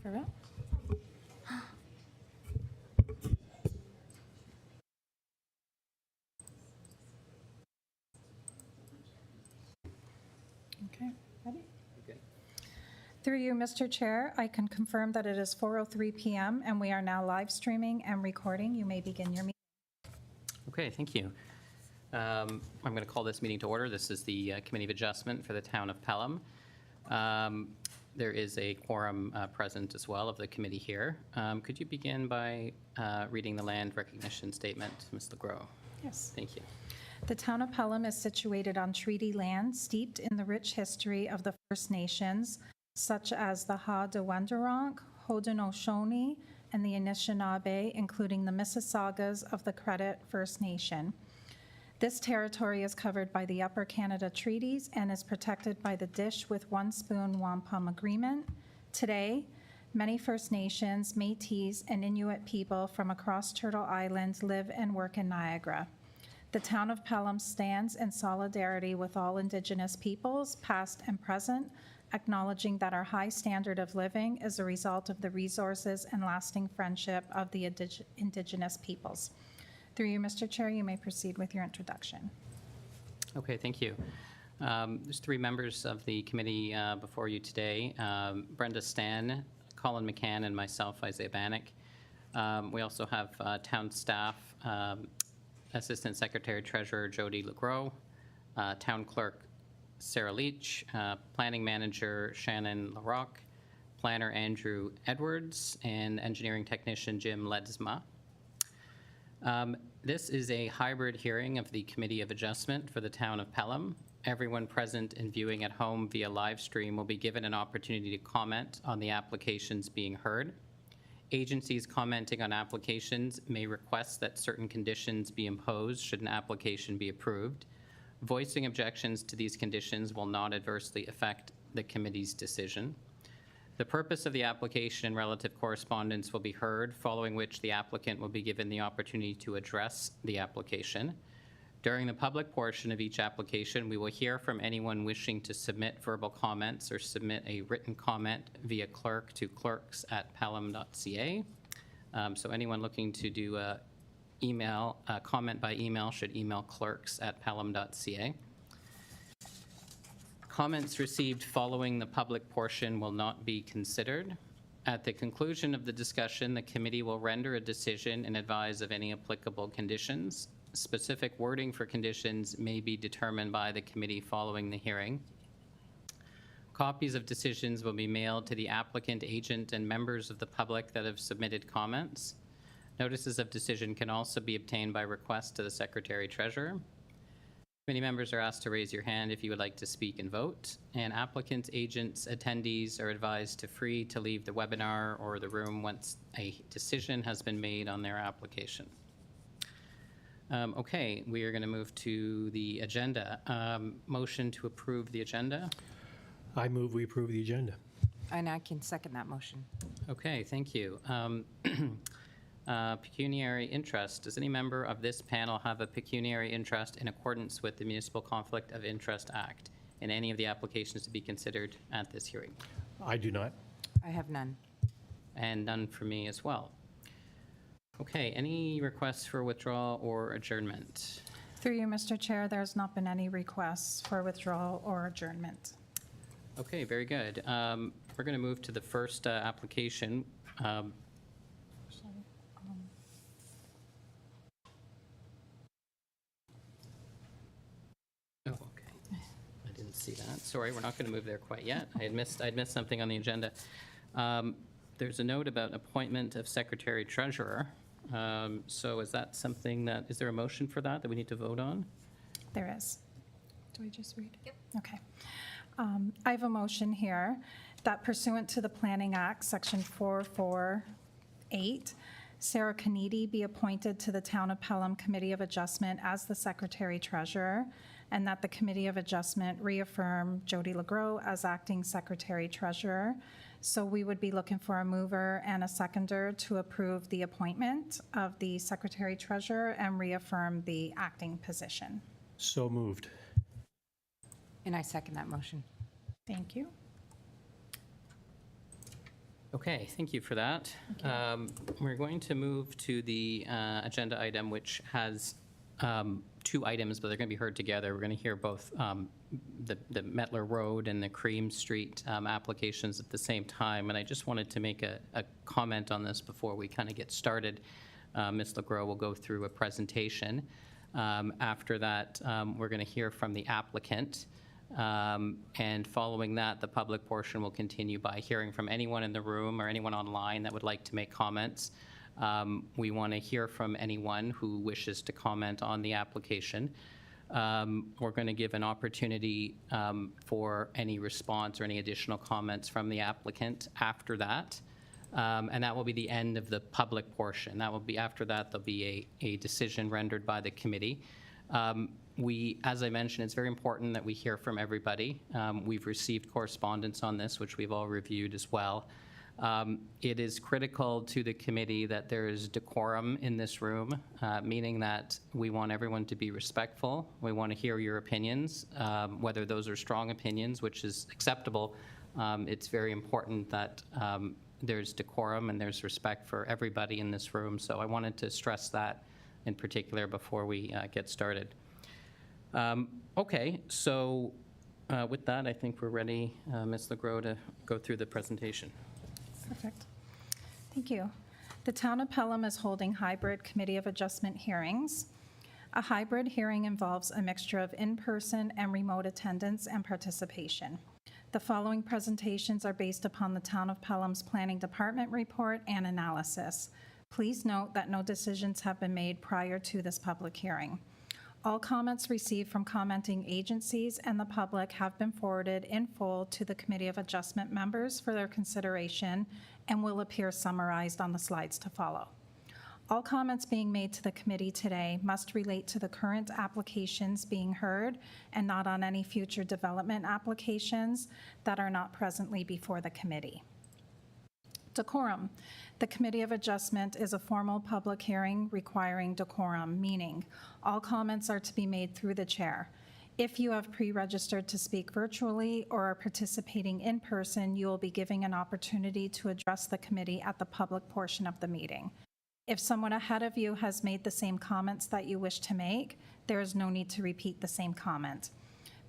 For real? Okay, ready? Okay. Through you, Mr. Chair, I can confirm that it is 4:03 PM and we are now live streaming and recording. You may begin your meeting. Okay, thank you. I'm going to call this meeting to order. This is the Committee of Adjustment for the Town of Pelham. There is a quorum present as well of the committee here. Could you begin by reading the land recognition statement, Ms. LeGros? Yes. Thank you. The town of Pelham is situated on treaty land steeped in the rich history of the First Nations, such as the Ha-de-Wenderonk, Haudenosaunee, and the Anishinaabe, including the Mississaugas of the Credit First Nation. This territory is covered by the Upper Canada Treaties and is protected by the Dish with One Spoon Wampum Agreement. Today, many First Nations, Métis, and Inuit people from across Turtle Island live and work in Niagara. The town of Pelham stands in solidarity with all Indigenous peoples, past and present, acknowledging that our high standard of living is a result of the resources and lasting friendship of the Indigenous peoples. Through you, Mr. Chair, you may proceed with your introduction. Okay, thank you. There's three members of the committee before you today, Brenda Stan, Colin McCann, and myself, Isaiah Bannock. We also have town staff, Assistant Secretary Treasurer Jody LeGros, Town Clerk Sarah Leach, Planning Manager Shannon LaRocque, Planner Andrew Edwards, and Engineering Technician Jim Ledsma. This is a hybrid hearing of the Committee of Adjustment for the Town of Pelham. Everyone present and viewing at home via live stream will be given an opportunity to comment on the applications being heard. Agencies commenting on applications may request that certain conditions be imposed should an application be approved. Voicing objections to these conditions will not adversely affect the committee's decision. The purpose of the application and relative correspondence will be heard, following which the applicant will be given the opportunity to address the application. During the public portion of each application, we will hear from anyone wishing to submit verbal comments or submit a written comment via clerk to clerks@pelham.ca. So anyone looking to do a comment by email should email clerks@pelham.ca. Comments received following the public portion will not be considered. At the conclusion of the discussion, the committee will render a decision and advise of any applicable conditions. Specific wording for conditions may be determined by the committee following the hearing. Copies of decisions will be mailed to the applicant, agent, and members of the public that have submitted comments. Notices of decision can also be obtained by request to the Secretary Treasurer. Committee members are asked to raise your hand if you would like to speak and vote, and applicants, agents, attendees are advised to leave the webinar or the room once a decision has been made on their application. Okay, we are going to move to the agenda. Motion to approve the agenda. I move we approve the agenda. And I can second that motion. Okay, thank you. Pecuniary interest. Does any member of this panel have a pecuniary interest in accordance with the Municipal Conflict of Interest Act in any of the applications to be considered at this hearing? I do not. I have none. And none for me as well. Okay, any requests for withdrawal or adjournment? Through you, Mr. Chair, there's not been any requests for withdrawal or adjournment. Okay, very good. We're going to move to the first application. Oh, okay. I didn't see that. Sorry, we're not going to move there quite yet. I had missed something on the agenda. There's a note about appointment of Secretary Treasurer. So is that something is there a motion for that we need to vote on? There is. Do I just read? Yep. Okay. I have a motion here that pursuant to the Planning Act, Section 448, Sarah Canedy be appointed to the Town of Pelham Committee of Adjustment as the Secretary Treasurer, and that the Committee of Adjustment reaffirm Jody LeGros as acting Secretary Treasurer. So we would be looking for a mover and a seconder to approve the appointment of the Secretary Treasurer and reaffirm the acting position. So moved. And I second that motion. Thank you. Okay, thank you for that. We're going to move to the agenda item, which has two items, but they're going to be heard together. We're going to hear both the Metler Road and the Cream Street applications at the same time. And I just wanted to make a comment on this before we kind of get started. Ms. LeGros will go through a presentation. After that, we're going to hear from the applicant. And following that, the public portion will continue by hearing from anyone in the room or anyone online that would like to make comments. We want to hear from anyone who wishes to comment on the application. We're going to give an opportunity for any response or any additional comments from the applicant after that. And that will be the end of the public portion. That will be, after that, there'll be a decision rendered by the committee. As I mentioned, it's very important that we hear from everybody. We've received correspondence on this, which we've all reviewed as well. It is critical to the committee that there is decorum in this room, meaning that we want everyone to be respectful. We want to hear your opinions, whether those are strong opinions, which is acceptable. It's very important that there's decorum and there's respect for everybody in this room. So I wanted to stress that in particular before we get started. Okay, so with that, I think we're ready, Ms. LeGros, to go through the presentation. Perfect. Thank you. The Town of Pelham is holding hybrid Committee of Adjustment hearings. A hybrid hearing involves a mixture of in-person and remote attendance and participation. The following presentations are based upon the Town of Pelham's Planning Department report and analysis. Please note that no decisions have been made prior to this public hearing. All comments received from commenting agencies and the public have been forwarded in full to the Committee of Adjustment members for their consideration and will appear summarized on the slides to follow. All comments being made to the committee today must relate to the current applications being heard and not on any future development applications that are not presently before the committee. Decorum. The Committee of Adjustment is a formal public hearing requiring decorum, meaning all comments are to be made through the chair. If you have pre-registered to speak virtually or are participating in person, you will be given an opportunity to address the committee at the public portion of the meeting. If someone ahead of you has made the same comments that you wish to make, there is no need to repeat the same comment.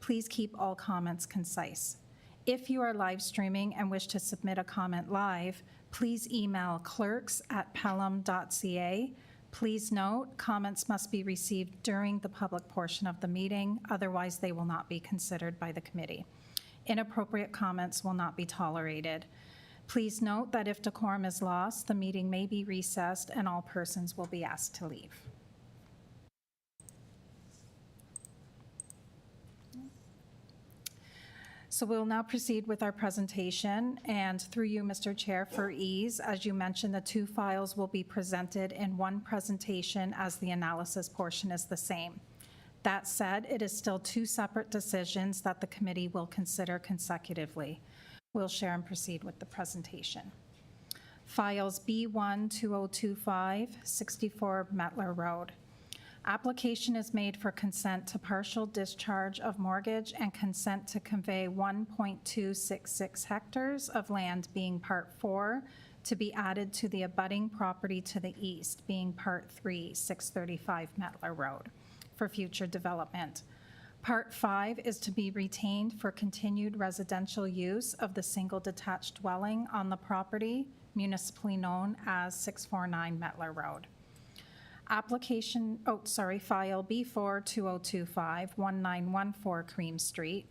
Please keep all comments concise. If you are live streaming and wish to submit a comment live, please email clerks@pelham.ca. Please note, comments must be received during the public portion of the meeting, otherwise they will not be considered by the committee. Inappropriate comments will not be tolerated. Please note that if decorum is lost, the meeting may be recessed and all persons will be asked to leave. So we'll now proceed with our presentation, and through you, Mr. Chair, for ease, as you mentioned, the two files will be presented in one presentation as the analysis portion is the same. That said, it is still two separate decisions that the committee will consider consecutively. We'll share and proceed with the presentation. Files B1-2025, 64 Metler Road. Application is made for consent to partial discharge of mortgage and consent to convey 1.266 hectares of land being Part 4 to be added to the abutting property to the east, being Part 3, 635 Metler Road, for future development. Part 5 is to be retained for continued residential use of the single detached dwelling on the property, municipally known as 649 Metler Road. File B4-2025, 1914 Cream Street.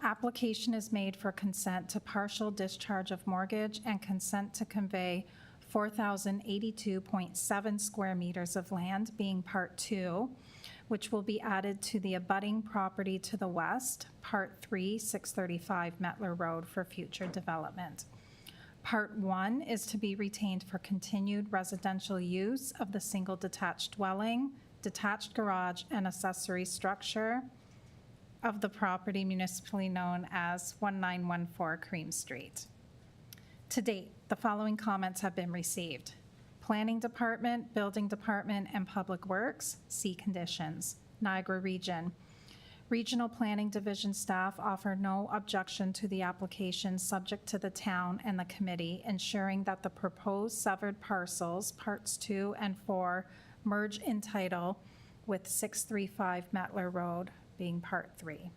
Application is made for consent to partial discharge of mortgage and consent to convey 4,082.7 square meters of land, being Part 2, which will be added to the abutting property to the west, Part 3, 635 Metler Road, for future development. Part 1 is to be retained for continued residential use of the single detached dwelling, detached garage, and accessory structure of the property municipally known as 1914 Cream Street. To date, the following comments have been received. Planning Department, Building Department, and Public Works, C conditions. Niagara Region. Regional Planning Division staff offer no objection to the application subject to the town and the committee, ensuring that the proposed severed parcels, parts 2 and 4, merge in title with 635 Metler Road being part 3.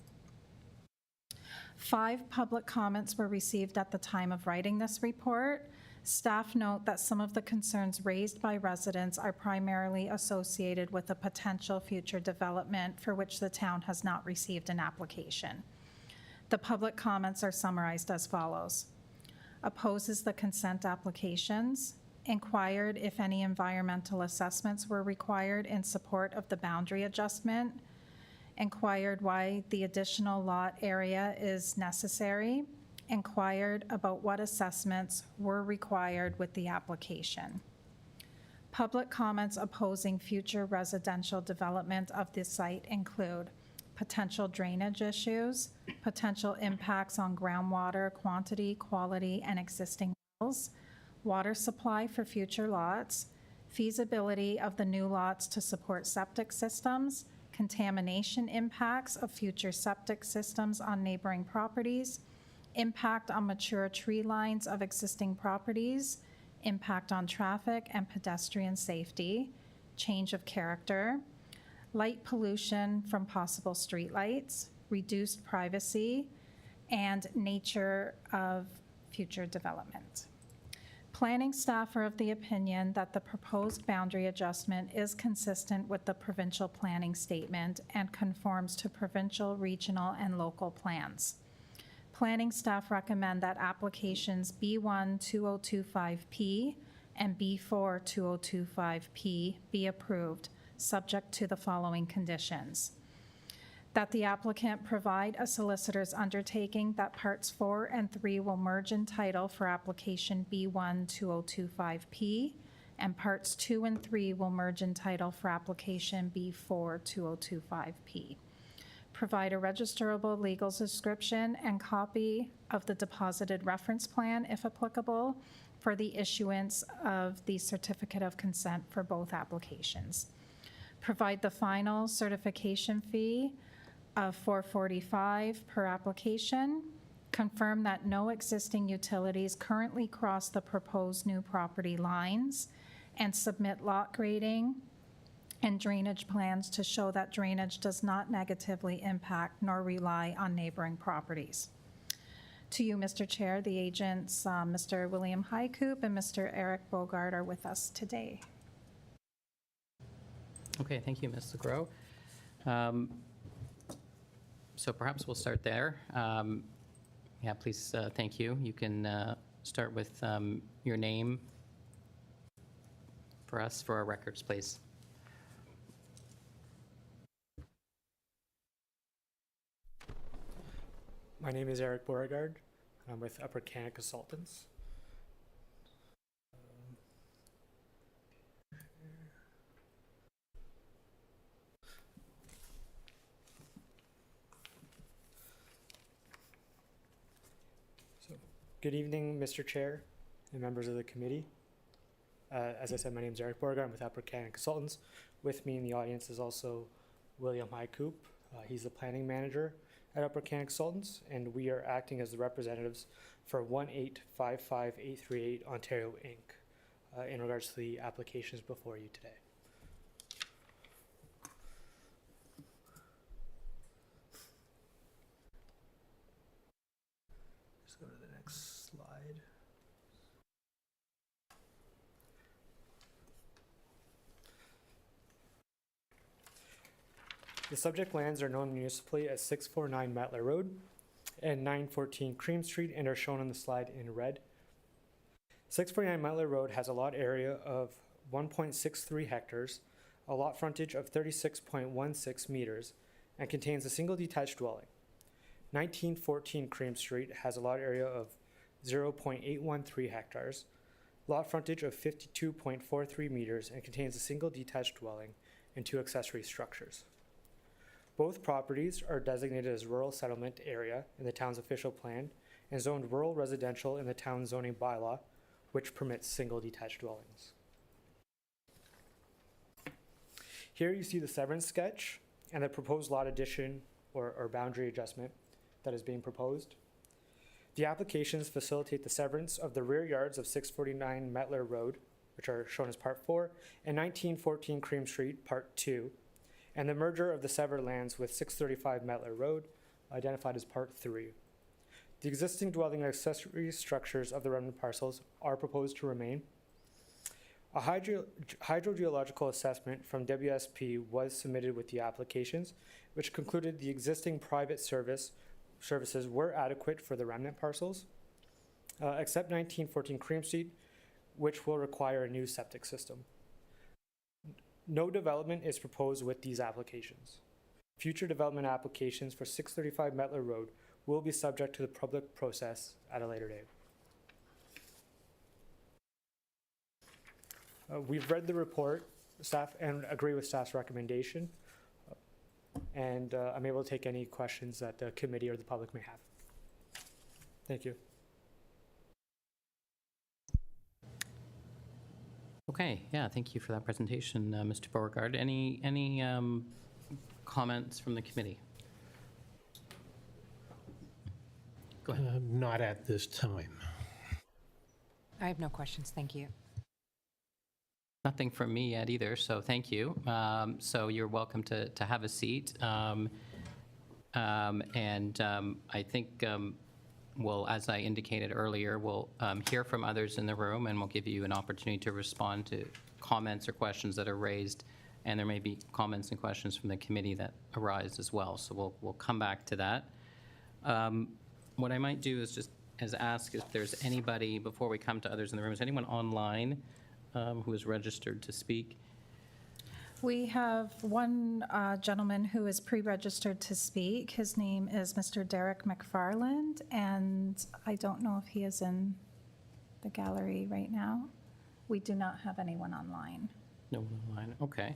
5 public comments were received at the time of writing this report. Staff note that some of the concerns raised by residents are primarily associated with a potential future development for which the town has not received an application. The public comments are summarized as follows. Opposes the consent applications. Inquired if any environmental assessments were required in support of the boundary adjustment. Inquired why the additional lot area is necessary. Inquired about what assessments were required with the application. Public comments opposing future residential development of this site include potential drainage issues, potential impacts on groundwater quantity, quality, and existing wells, water supply for future lots, feasibility of the new lots to support septic systems, contamination impacts of future septic systems on neighboring properties, impact on mature tree lines of existing properties, impact on traffic and pedestrian safety, change of character, light pollution from possible streetlights, reduced privacy, and nature of future development. Planning staff are of the opinion that the proposed boundary adjustment is consistent with the provincial planning statement and conforms to provincial, regional, and local plans. Planning staff recommend that applications B1 2025P and B4 2025P be approved, subject to the following conditions. That the applicant provide a solicitor's undertaking that parts 4 and 3 will merge in title for application B1 2025P, and parts 2 and 3 will merge in title for application B4 2025P. Provide a registerable legal description and copy of the deposited reference plan, if applicable, for the issuance of the certificate of consent for both applications. Provide the final certification fee of $445 per application. Confirm that no existing utilities currently cross the proposed new property lines, and submit lot grading and drainage plans to show that drainage does not negatively impact nor rely on neighboring properties. To you, Mr. Chair, the agents, Mr. William Highcoop and Mr. Eric Bogart are with us today. Okay, thank you, Ms. LeGros. So perhaps we'll start there. Yeah, please, thank you. You can start with your name for us, for our records, please. My name is Eric Beauregard. I'm with Upper Canada Consultants. Good evening, Mr. Chair and members of the committee. As I said, my name is Eric Beauregard. I'm with Upper Canada Consultants. With me in the audience is also William Highcoop. He's the planning manager at Upper Canada Consultants, and we are acting as the representatives for 1855838 Ontario Inc. In regards to the applications before you today. Just go to the next slide. The subject lands are known municipally as 649 Matler Road and 914 Cream Street and are shown on the slide in red. 649 Matler Road has a lot area of 1.63 hectares, a lot frontage of 36.16 meters, and contains a single detached dwelling. 1914 Cream Street has a lot area of 0.813 hectares, lot frontage of 52.43 meters, and contains a single detached dwelling and 2 accessory structures. Both properties are designated as rural settlement area in the town's official plan and zoned rural residential in the town's zoning bylaw, which permits single detached dwellings. Here you see the severance sketch and the proposed lot addition or boundary adjustment that is being proposed. The applications facilitate the severance of the rear yards of 649 Metler Road, which are shown as Part 4, and 1914 Cream Street, Part 2, and the merger of the severed lands with 635 Metler Road, identified as Part 3. The existing dwelling and accessory structures of the remnant parcels are proposed to remain. A hydrogeological assessment from WSP was submitted with the applications, which concluded the existing private services were adequate for the remnant parcels, except 1914 Cream Street, which will require a new septic system. No development is proposed with these applications. Future development applications for 635 Metler Road will be subject to the public process at a later date. We've read the report, staff, and agree with staff's recommendation. And I'm able to take any questions that the committee or the public may have. Thank you. Okay, yeah, thank you for that presentation, Mr. Beauregard. Any comments from the committee? Go ahead. Not at this time. I have no questions, thank you. Nothing from me yet either, so thank you. So you're welcome to have a seat. I think we'll, as I indicated earlier, we'll hear from others in the room, and we'll give you an opportunity to respond to comments or questions that are raised, and there may be comments and questions from the committee that arise as well. So we'll come back to that. What I might do is just ask if there's anybody, before we come to others in the room, is anyone online who is registered to speak? We have one gentleman who is pre-registered to speak. His name is Mr. Derek McFarland, and I don't know if he is in the gallery right now. We do not have anyone online. No one online, okay.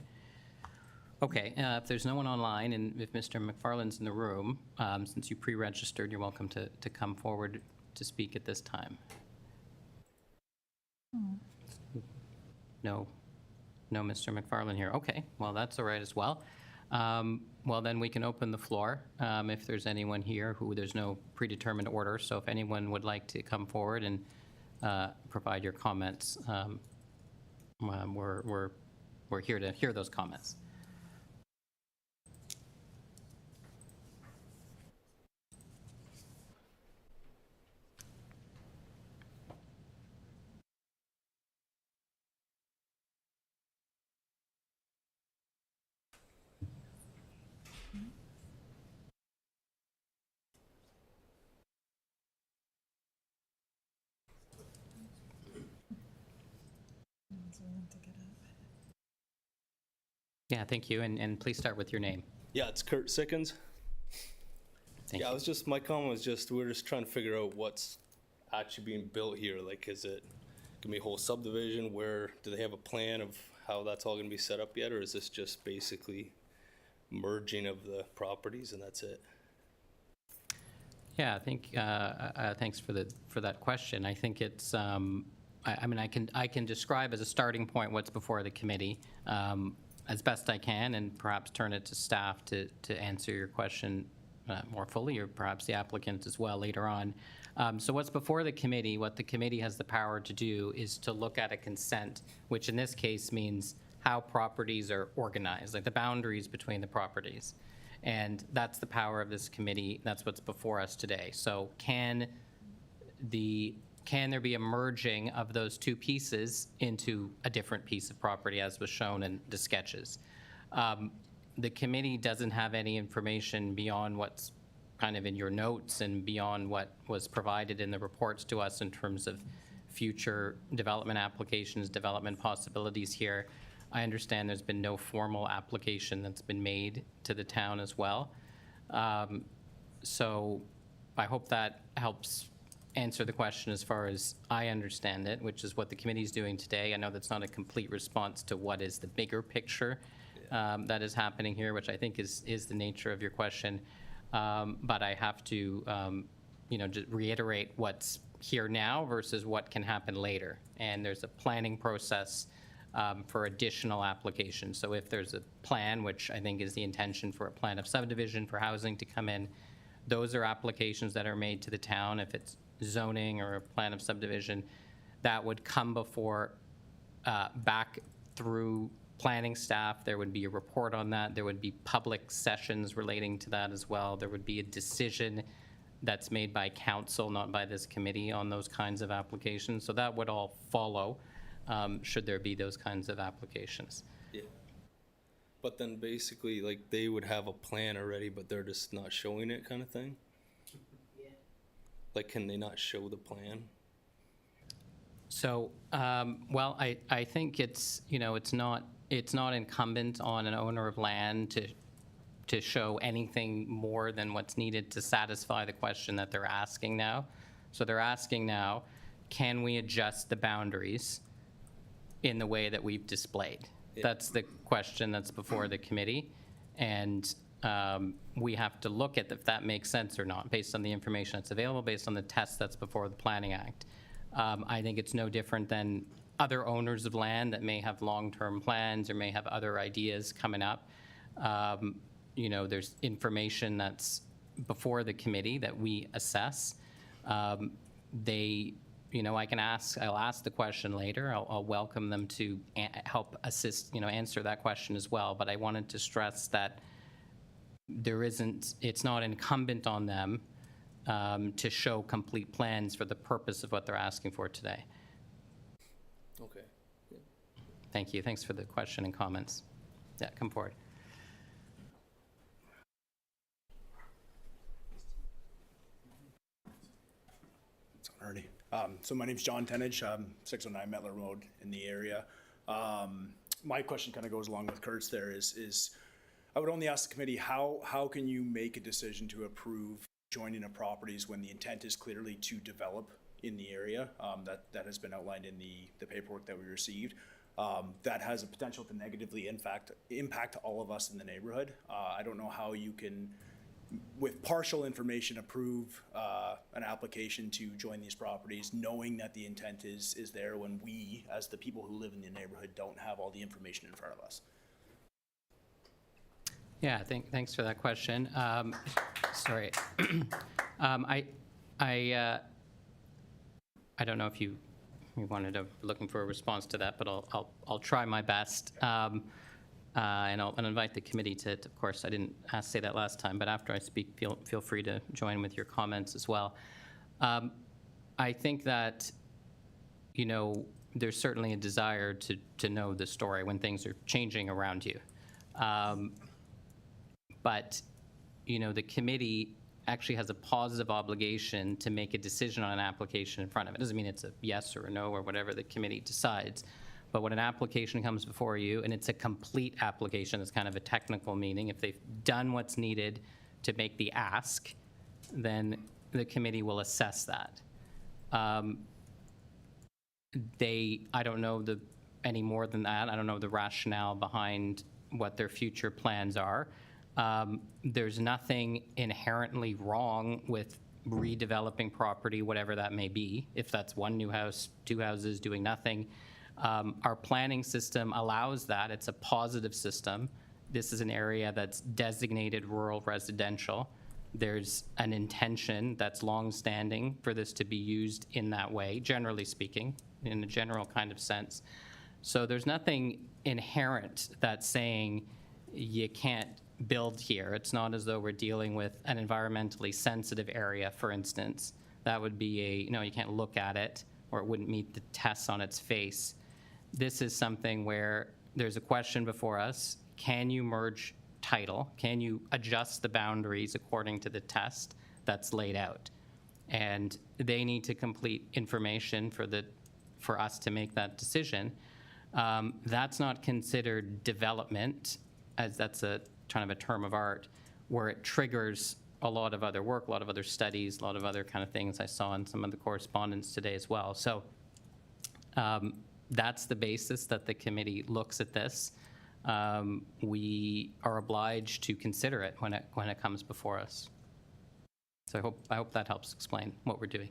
Okay, if there's no one online, and if Mr. McFarland's in the room, since you pre-registered, you're welcome to come forward to speak at this time. No, Mr. McFarland here. Okay, well, that's all right as well. Well, then we can open the floor if there's anyone here who there's no predetermined order. So if anyone would like to come forward and provide your comments, we're here to hear those comments. Yeah, thank you, and please start with your name. Yeah, it's Kurt Sickens. Thank Yeah, you. my comment was just, we're just trying to figure out what's actually being built here. Like, is it gonna be a whole subdivision? Where, do they have a plan of how that's all gonna be set up yet? Or is this just basically merging of the properties and that's it? Yeah, I think, thanks for that question. I think it's, I mean, I can describe as a starting point what's before the committee as best I can, and perhaps turn it to staff to answer your question more fully, or perhaps the applicant as well later on. So what's before the committee, what the committee has the power to do is to look at a consent, which in this case means how properties are organized, like the boundaries between the properties. And that's the power of this committee. That's what's before us today. So can there be a merging of those two pieces into a different piece of property, as was shown in the sketches? The committee doesn't have any information beyond what's kind of in your notes and beyond what was provided in the reports to us in terms of future development applications, development possibilities here. I understand there's been no formal application that's been made to the town as well. So I hope that helps answer the question as far as I understand it, which is what the committee is doing today. I know that's not a complete response to what is the bigger picture that is happening here, which I think is the nature of your question. But I have to, just reiterate what's here now versus what can happen later. And there's a planning process for additional applications. So if there's a plan, which I think is the intention for a plan of subdivision for housing to come in, those are applications that are made to the town. If it's zoning or a plan of subdivision, that would come before, back through planning staff. There would be a report on that. There would be public sessions relating to that as well. There would be a decision that's made by council, not by this committee, on those kinds of applications. So that would all follow, should there be those kinds of applications. Yeah. But then basically, like, they would have a plan already, but they're just not showing it kind of thing? Like, can they not show the plan? So, well, I think it's, it's not incumbent on an owner of land to show anything more than what's needed to satisfy the question that they're asking now. So they're asking now, can we adjust the boundaries in the way that we've displayed? That's the question that's before the committee. And we have to look at if that makes sense or not, based on the information that's available, based on the test that's before the Planning Act. I think it's no different than other owners of land that may have long-term plans or may have other ideas coming up. There's information that's before the committee that we assess. I'll ask the question later. I'll welcome them to help assist, answer that question as well. But I wanted to stress that it's not incumbent on them to show complete plans for the purpose of what they're asking for today. Okay. Thank you. Thanks for the question and comments. Yeah, come forward. It's on already. So my name's John Tenage, 609 Metler Road in the area. My question kind of goes along with Kurt's there is I would only ask the committee, how can you make a decision to approve joining of properties when the intent is clearly to develop in the area? That has been outlined in the paperwork that we received. That has a potential to negatively impact all of us in the neighborhood. I don't know how you can, with partial information, approve an application to join these properties, knowing that the intent is there when we, as the people who live in the neighborhood, don't have all the information in front of us. Yeah, thanks for that question. Sorry. I don't know if you wanted to looking for a response to that, but I'll try my best. And I'll invite the committee to, of course, I didn't say that last time, but after I speak, feel free to join with your comments as well. I think that, there's certainly a desire to know the story when things are changing around you. But, the committee actually has a positive obligation to make a decision on an application in front of it. It doesn't mean it's a yes or a no or whatever the committee decides. But when an application comes before you, and it's a complete application, it's kind of a technical meaning, if they've done what's needed to make the ask, then the committee will assess that. I don't know any more than that. I don't know the rationale behind what their future plans are. There's nothing inherently wrong with redeveloping property, whatever that may be, if that's one new house, two houses, doing nothing. Our planning system allows that. It's a positive system. This is an area that's designated rural residential. There's an intention that's longstanding for this to be used in that way, generally speaking, in a general kind of sense. So there's nothing inherent that's saying you can't build here. It's not as though we're dealing with an environmentally sensitive area, for instance. That would be you can't look at it, or it wouldn't meet the tests on its face. This is something where there's a question before us. Can you merge title? Can you adjust the boundaries according to the test that's laid out? And they need to complete information for us to make that decision. That's not considered development, as that's a kind of a term of art, where it triggers a lot of other work, a lot of other studies, a lot of other kind of things I saw in some of the correspondence today as well. So that's the basis that the committee looks at this. We are obliged to consider it when it comes before us. So I hope that helps explain what we're doing.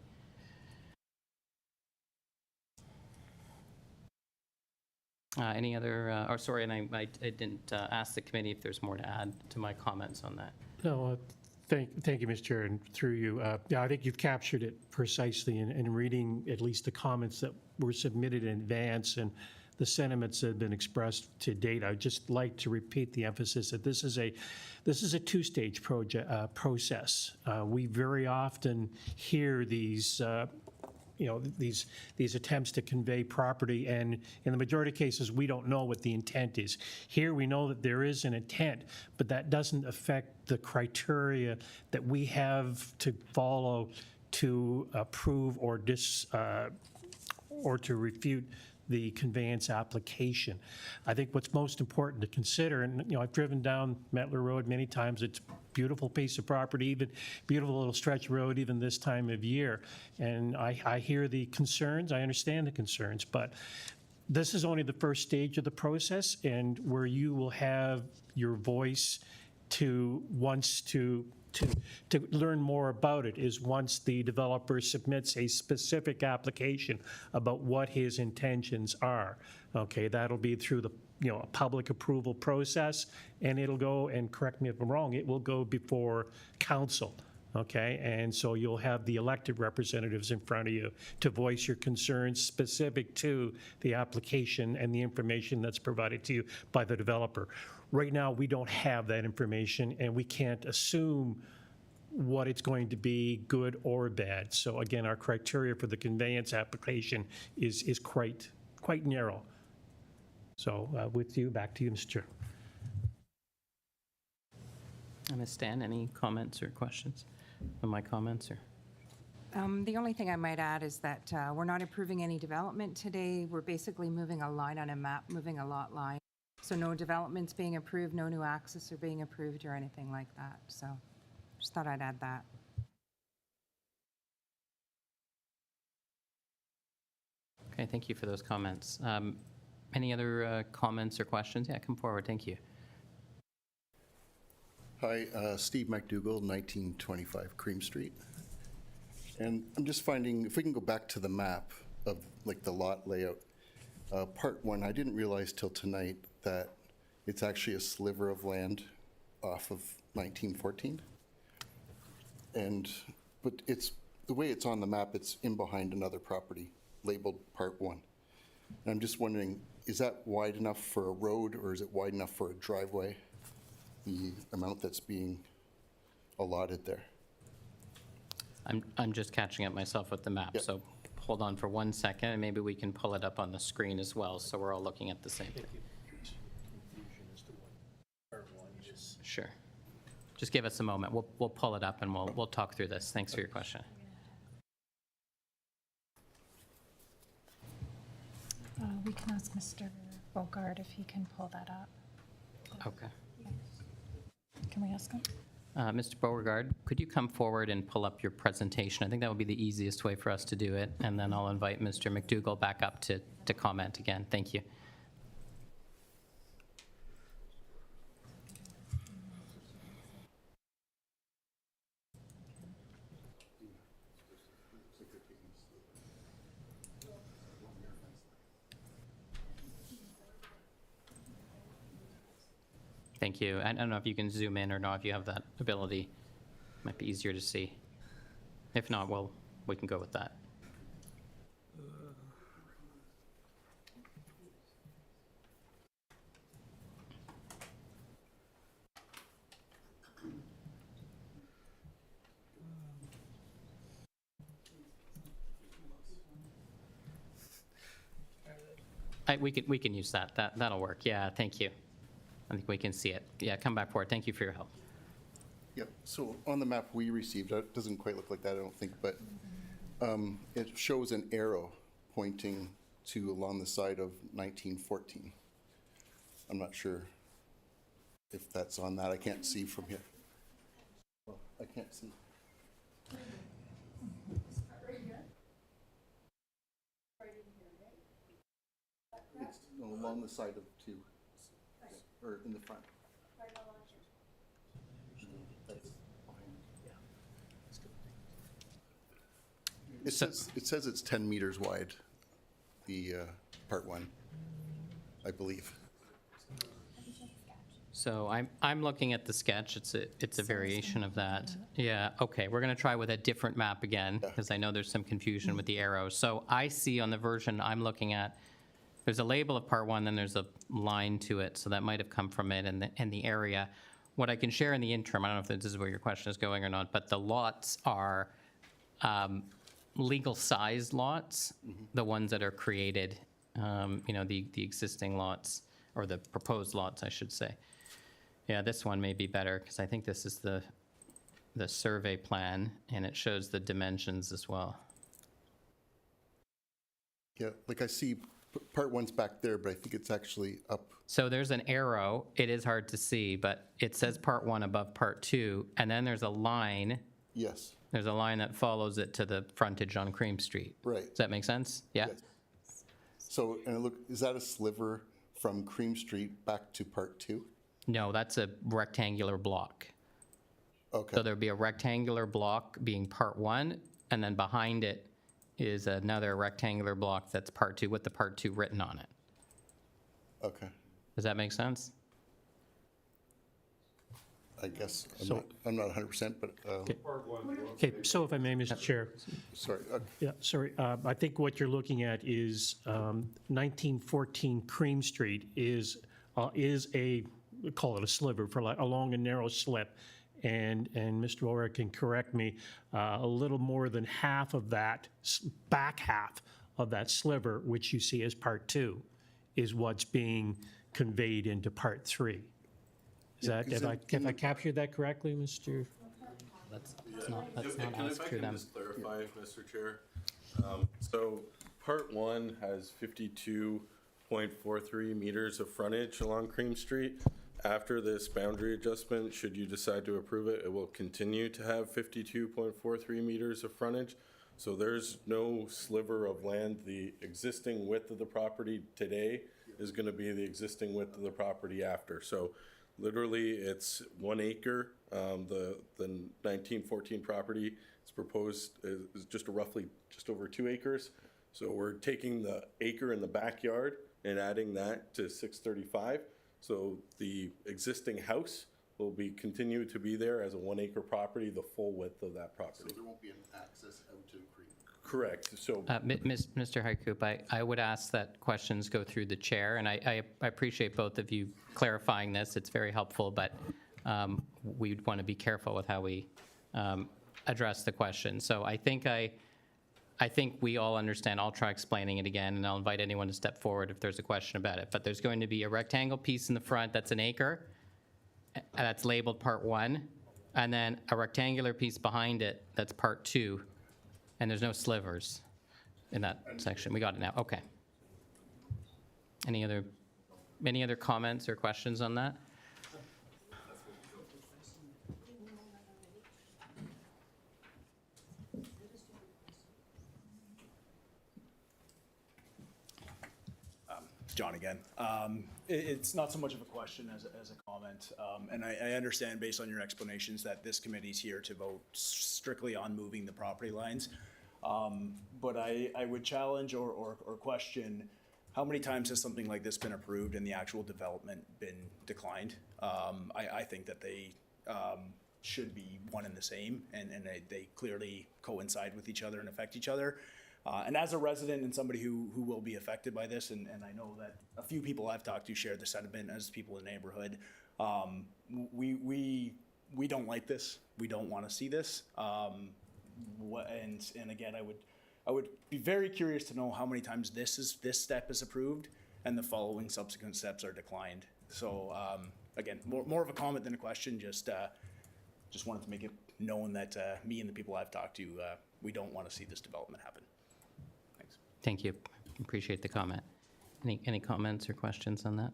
Any other, or sorry, and I didn't ask the committee if there's more to add to my comments on that. No, thank you, Mr. Chair, and through you. Yeah, I think you've captured it precisely in reading at least the comments that were submitted in advance and the sentiments that have been expressed to date. I'd just like to repeat the emphasis that this is a two-stage process. We very often hear these these attempts to convey property, and in the majority of cases, we don't know what the intent is. Here, we know that there is an intent, but that doesn't affect the criteria that we have to follow to approve or to refute the conveyance application. I think what's most important to consider, and I've driven down Metler Road many times, it's a beautiful piece of property, even beautiful little stretch of road even this time of year. And I hear the concerns, I understand the concerns, but this is only the first stage of the process, and where you will have your voice to learn more about it is once the developer submits a specific application about what his intentions are. Okay, that'll be through the a public approval process, and it'll go, and correct me if I'm wrong, it will go before council. Okay, and so you'll have the elected representatives in front of you to voice your concerns specific to the application and the information that's provided to you by the developer. Right now, we don't have that information, and we can't assume what it's going to be, good or bad. So again, our criteria for the conveyance application is quite narrow. So with you, back to you, Mr. Chair. Ms. Stan, any comments or questions on my comments? Or The only thing I might add is that we're not approving any development today. We're basically moving a line on a map, moving a lot line. So no developments being approved, no new access are being approved or anything like that. So just thought I'd add that. Okay, thank you for those comments. Any other comments or questions? Yeah, come forward. Thank you. Hi, Steve McDougall, 1925 Cream Street. And I'm just finding, if we can go back to the map of like the lot layout, part one, I didn't realize till tonight that it's actually a sliver of land off of 1914. But it's, the way it's on the map, it's in behind another property labeled part one. And I'm just wondering, is that wide enough for a road or is it wide enough for a driveway? The amount that's being allotted there. I'm just catching up myself with the map, Yep. so hold on for 1 second, and maybe we can pull it up on the screen as well, so we're all looking at the same thing. Sure. Just give us a moment. We'll pull it up and we'll talk through this. Thanks for your question. We can ask Mr. Bogard if he can pull that up. Okay. Can we ask him? Mr. Beauregard, could you come forward and pull up your presentation? I think that would be the easiest way for us to do it, and then I'll invite Mr. McDougall back up to comment again. Thank you. Thank you. I don't know if you can zoom in or not, if you have that ability. Might be easier to see. If not, well, we can go with that. We can use that. That'll work. Yeah, thank you. I think we can see it. Yeah, come back forward. Thank you for your help. Yep, so on the map we received, it doesn't quite look like that, I don't think, but it shows an arrow pointing to along the side of 1914. I'm not sure if that's on that. I can't see from here. Well, I can't see. It's along the side of two, or in the front. It says it's 10 meters wide, the part one. I believe. So I'm looking at the sketch. It's a variation of that. Yeah, okay, we're going to try with a different map again, because I know there's some confusion with the arrows. So I see on the version I'm looking at, there's a label of Part 1, then there's a line to it, so that might have come from it and the area. What I can share in the interim, I don't know if this is where your question is going or not, but the lots are legal-sized lots, the ones that are created, the existing lots, or the proposed lots, I should say. Yeah, this one may be better, because I think this is the survey plan, and it shows the dimensions as well. Yeah, like I see Part 1's back there, but I think it's actually up. So there's an arrow. It is hard to see, but it says Part 1 above Part 2, and then there's a line. Yes, There's a line that follows it to the frontage on Cream Street. right. Does that make sense? Yeah? Yes. So, and look, is that a sliver from Cream Street back to Part 2? No, that's a rectangular block. Okay. So there'd be a rectangular block being Part 1, and then behind it is another rectangular block that's Part 2 with the Part 2 written on it. Okay. Does that make sense? I guess So- I'm not 100%, but Okay, so if I may, Mr. Chair. sorry. Yeah, sorry. I think what you're looking at is 1914 Cream Street is a, we call it a sliver, for like a long and narrow slip. And Mr. Ulrich can correct me, a little more than half of that, back half of that sliver, which you see as Part 2, is what's being conveyed into Part 3. Is that, if I captured that correctly, Mr.? Let's not ask If I through can them. just clarify, Mr. Chair. So Part 1 has 52.43 meters of frontage along Cream Street. After this boundary adjustment, should you decide to approve it, it will continue to have 52.43 meters of frontage. So there's no sliver of land. The existing width of the property today is going to be the existing width of the property after. So literally, it's 1 acre. The 1914 property is proposed is just roughly just over 2 acres. So we're taking the acre in the backyard and adding that to 635. So the existing house will continue to be there as a 1 acre property, the full width of that property. So there won't be an access out to Cream. Correct. So Mr. Harcoop, I would ask that questions go through the chair, and I appreciate both of you clarifying this. It's very helpful, but we'd want to be careful with how we address the question. So I think we all understand. I'll try explaining it again, and I'll invite anyone to step forward if there's a question about it. But there's going to be a rectangle piece in the front that's an acre, that's labeled Part 1, and then a rectangular piece behind it that's Part 2, and there's no slivers in that section. We got it now. Okay. Any other comments or questions on that? John again. It's not so much of a question as a comment. And I understand based on your explanations that this committee's here to vote strictly on moving the property lines. But I would challenge or question, how many times has something like this been approved and the actual development been declined? I think that they should be one and the same, and they clearly coincide with each other and affect each other. And as a resident and somebody who will be affected by this, and I know that a few people I've talked to share the sentiment as people in the neighborhood, we don't like this. We don't want to see this. And again, I would be very curious to know how many times this step is approved and the following subsequent steps are declined. So again, more of a comment than a question. Just wanted to make it known that me and the people I've talked to, we don't want to see this development happen. Thank you. Appreciate the comment. Any comments or questions on that?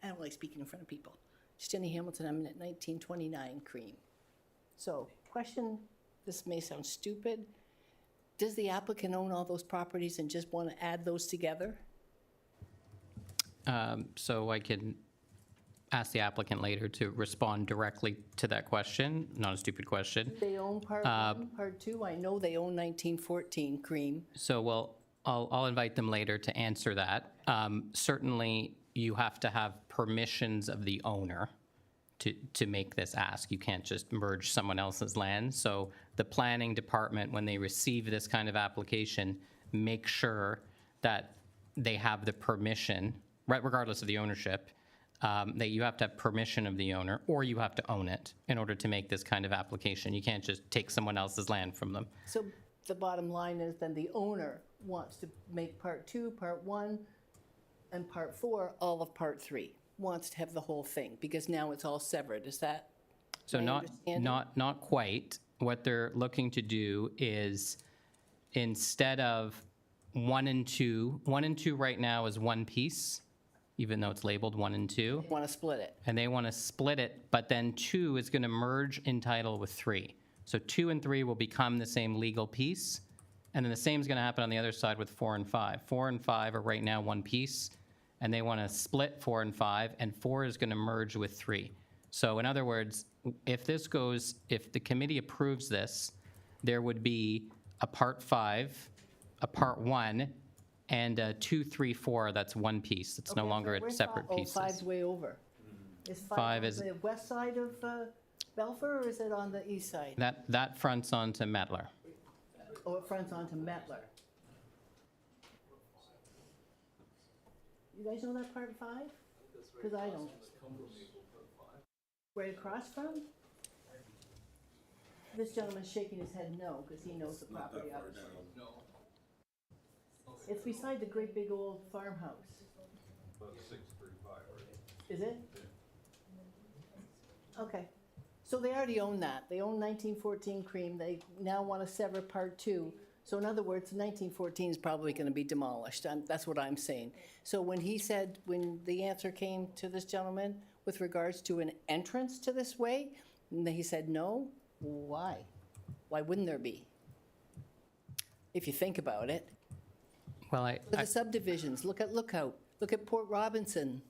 I don't like speaking in front of people. Jenny Hamilton, I'm at 1929 Cream. So, question, this may sound stupid. Does the applicant own all those properties and just want to add those together? So I can ask the applicant later to respond directly to that question, not a stupid question. They own part one, part two? I know they own 1914 Cream. So, well, I'll invite them later to answer that. Certainly, you have to have permissions of the owner to make this ask. You can't just merge someone else's land. So the planning department, when they receive this kind of application, make sure that they have the permission, right, regardless of the ownership, that you have to have permission of the owner, or you have to own it in order to make this kind of application. You can't just take someone else's land from them. So the bottom line is then the owner wants to make part two, part one, and part four, all of part three. Wants to have the whole thing, because now it's all severed. Is that So my not, understanding? not quite. What they're looking to do is, instead of 1 and 2, 1 and 2 right now is one piece, even though it's labeled 1 and 2. Want to split it? And they want to split it, but then 2 is going to merge in title with 3. So 2 and 3 will become the same legal piece, and then the same is going to happen on the other side with 4 and 5. 4 and 5 are right now one piece, and they want to split 4 and 5, and 4 is going to merge with 3. So in other words, if the committee approves this, there would be a part 5, a part 1, and a 2, 3, 4, that's one piece. It's no Okay, longer where's separate five? pieces. Oh, 5's way over. Is 5 5 on is- the west side of Belfair, or is it on the east side? That fronts onto Metler. Oh, it fronts onto Metler. You guys know that part of 5? Because I don't. Right across from? This gentleman's shaking his head no, because he knows the property obviously. It's beside the great big old farmhouse. Is it? Okay. So they already own that. They own 1914 Cream. They now want to sever part 2. So in other words, 1914 is probably going to be demolished. That's what I'm saying. So when he said, when the answer came to this gentleman with regards to an entrance to this way, and he said no, why? Why wouldn't there be? If you think about it. Well, Look at the subdivisions. Look at Lookout. Look at Port Robinson.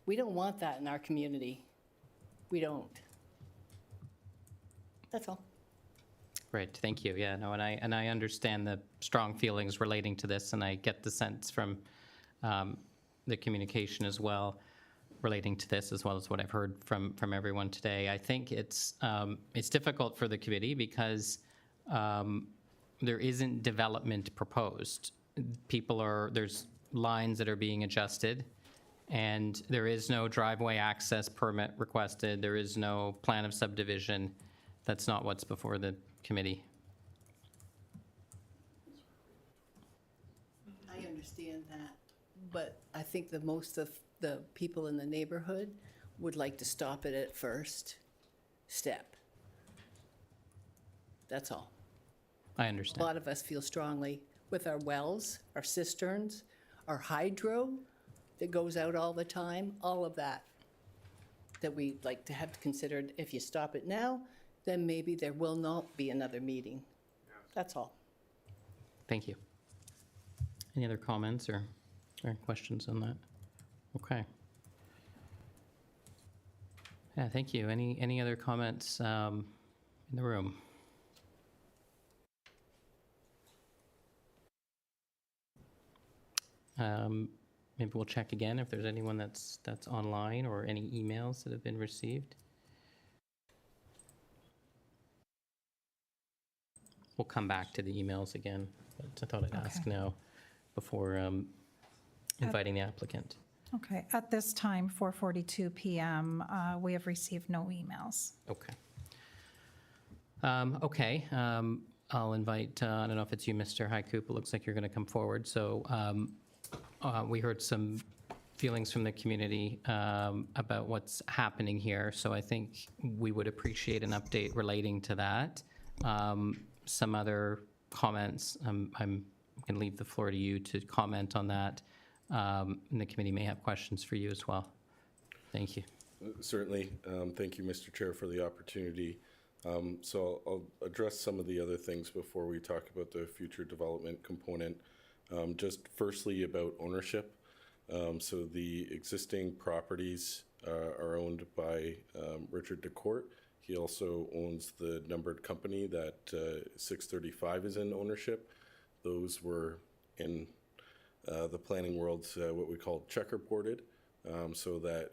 We don't want that in our community. We don't. That's all. Right, thank you. Yeah, no, and I understand the strong feelings relating to this, and I get the sense from the communication as well relating to this, as well as what I've heard from everyone today. I think it's difficult for the committee because there isn't development proposed. There's lines that are being adjusted, and there is no driveway access permit requested. There is no plan of subdivision. That's not what's before the committee. I understand that, but I think that most of the people in the neighborhood would like to stop it at first step. That's all. I A understand. lot of us feel strongly with our wells, our cisterns, our hydro that goes out all the time, all of that, that we'd like to have considered. If you stop it now, then maybe there will not be another meeting. That's all. Thank you. Any other comments or questions on that? Okay. Yeah, thank you. Any other comments in the room? Maybe we'll check again if there's anyone that's online or any emails that have been received. We'll come back to the emails again, but I thought I'd ask Okay. now before inviting the applicant. Okay, at this time, 4:42 PM, we have received no emails. Okay. I'll invite, I don't know if it's you, Mr. Haikoop, it looks like you're going to come forward. So we heard some feelings from the community about what's happening here. So I think we would appreciate an update relating to that. Some other comments, I'm going to leave the floor to you to comment on that. And the committee may have questions for you as well. Thank you. Certainly. Thank you, Mr. Chair, for the opportunity. So I'll address some of the other things before we talk about the future development component. Just firstly about ownership. So the existing properties are owned by Richard DeCourt. He also owns the numbered company that 635 is in ownership. Those were in the planning world what we call checkerboarded, so that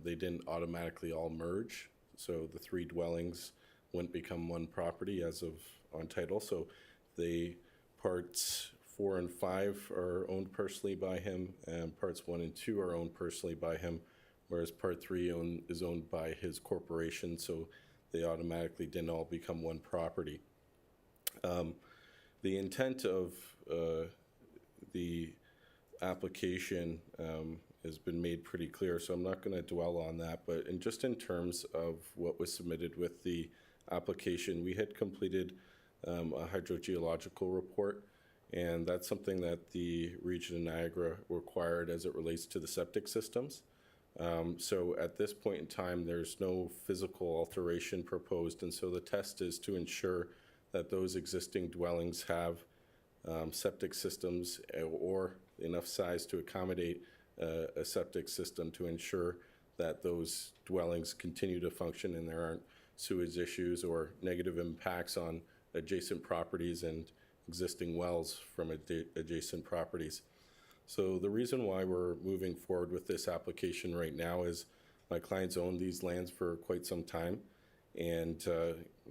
they didn't automatically all merge. So the three dwellings wouldn't become one property as of on title. So the parts 4 and 5 are owned personally by him, and parts 1 and 2 are owned personally by him, whereas part 3 is owned by his corporation, so they automatically didn't all become one property. The intent of the application has been made pretty clear, so I'm not going to dwell on that, but just in terms of what was submitted with the application, we had completed a hydrogeological report, and that's something that the region of Niagara required as it relates to the septic systems. So at this point in time, there's no physical alteration proposed, and so the test is to ensure that those existing dwellings have septic systems or enough size to accommodate a septic system to ensure that those dwellings continue to function and there aren't sewage issues or negative impacts on adjacent properties and existing wells from adjacent properties. So the reason why we're moving forward with this application right now is my clients own these lands for quite some time, and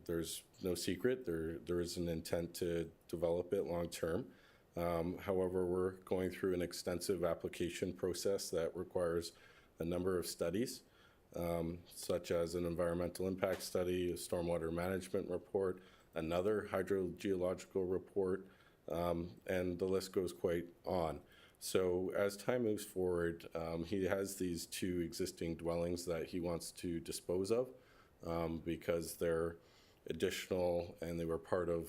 there's no secret, there is an intent to develop it long term. However, we're going through an extensive application process that requires a number of studies, such as an environmental impact study, a stormwater management report, another hydrogeological report, and the list goes quite on. So as time moves forward, he has these 2 existing dwellings that he wants to dispose of because they're additional and they were part of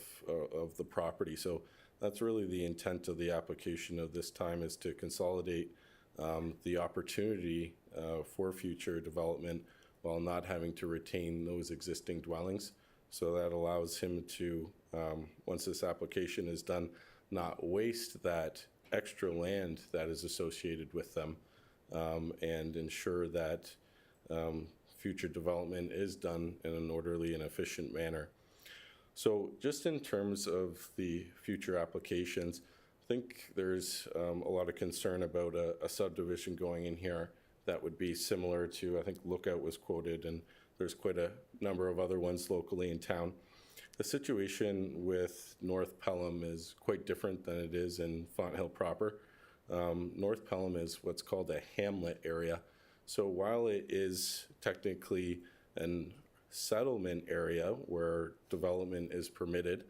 the property. So that's really the intent of the application of this time, is to consolidate the opportunity for future development while not having to retain those existing dwellings. So that allows him to, once this application is done, not waste that extra land that is associated with them, and ensure that future development is done in an orderly and efficient manner. So just in terms of the future applications, I think there's a lot of concern about a subdivision going in here that would be similar to, I think Lookout was quoted, and there's quite a number of other ones locally in town. The situation with North Pelham is quite different than it is in Fonthill proper. North Pelham is what's called a hamlet area. So while it is technically an settlement area where development is permitted,